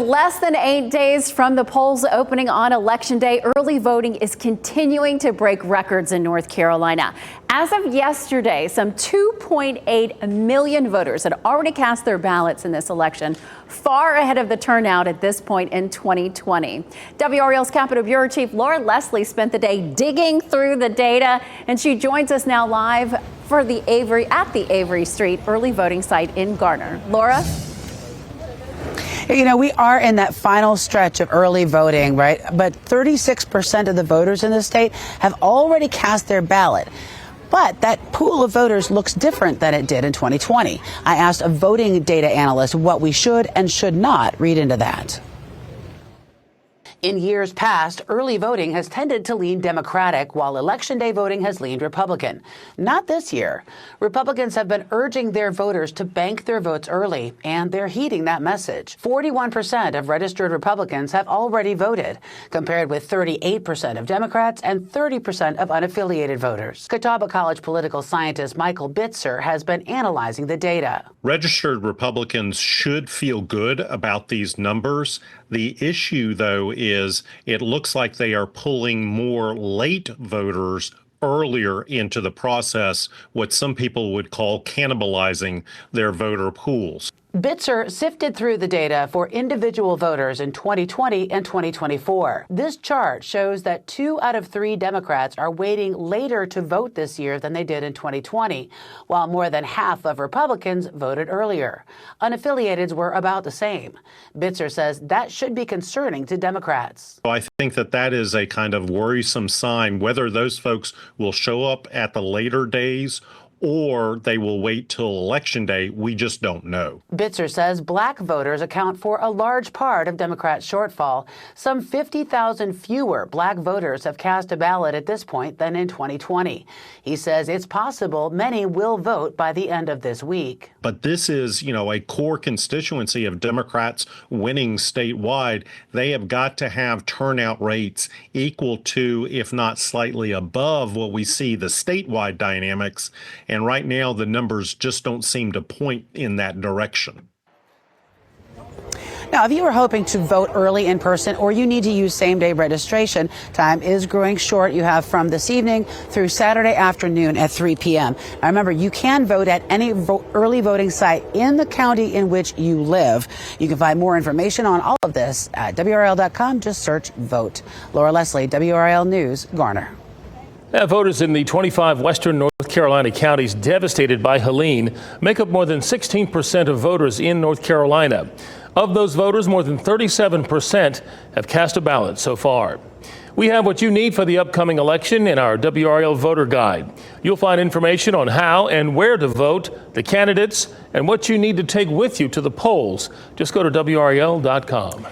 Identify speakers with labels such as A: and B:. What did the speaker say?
A: less than 8 days from the polls opening on Election Day, early voting is continuing to break records in North Carolina. As of yesterday, some 2.8 million voters had already cast their ballots in this election, far ahead of the turnout at this point in 2020. WRAL's Capitol Bureau Chief Laura Leslie spent the day digging through the data, and she joins us now live for the Avery Street early voting site in Garner. Laura?
B: You know, we are in that final stretch of early voting, right? But 36% of the voters in the state have already cast their ballot. But that pool of voters looks different than it did in 2020. I asked a voting data analyst what we should and should not read into that. In years past, early voting has tended to lean Democratic, while Election Day voting has leaned Republican. Not this year. Republicans have been urging their voters to bank their votes early, and they're heeding that message. 41% of registered Republicans have already voted, compared with 38% of Democrats and 30% of unaffiliated voters. Catawba College political scientist Michael Bitzer has been analyzing the data.
C: Registered Republicans should feel good about these numbers. The issue, though, is it looks like they are pulling more late voters earlier into the process, what some people would call cannibalizing their voter pools.
B: Bitzer sifted through the data for individual voters in 2020 and 2024. This chart shows that 2 out of 3 Democrats are waiting later to vote this year than they did in 2020, while more than half of Republicans voted earlier. Unaffiliateds were about the same. Bitzer says that should be concerning to Democrats.
C: I think that is a kind of worrisome sign. Whether those folks will show up at the later days or they will wait till Election Day, we just don't know.
B: Bitzer says black voters account for a large part of Democrats' shortfall. Some 50,000 fewer black voters have cast a ballot at this point than in 2020. He says it's possible many will vote by the end of this week.
C: But this is, a core constituency of Democrats winning statewide. They have got to have turnout rates equal to, if not slightly above, what we see the statewide dynamics. And right now, the numbers just don't seem to point in that direction.
B: Now, if you were hoping to vote early in person or you need to use same-day registration, time is growing short. You have from this evening through Saturday afternoon at 3 p.m. Now, remember, you can vote at any early voting site in the county in which you live. You can find more information on all of this at WRAL.com. Just search vote. Laura Leslie, WRAL News, Garner.
D: Now, voters in the 25 western North Carolina counties devastated by Helene make up more than 16% of voters in North Carolina. Of those voters, more than 37% have cast a ballot so far. We have what you need for the upcoming election in our WRAL voter guide. You'll find information on how and where to vote, the candidates, and what you need to take with you to the polls. Just go to WRAL.com.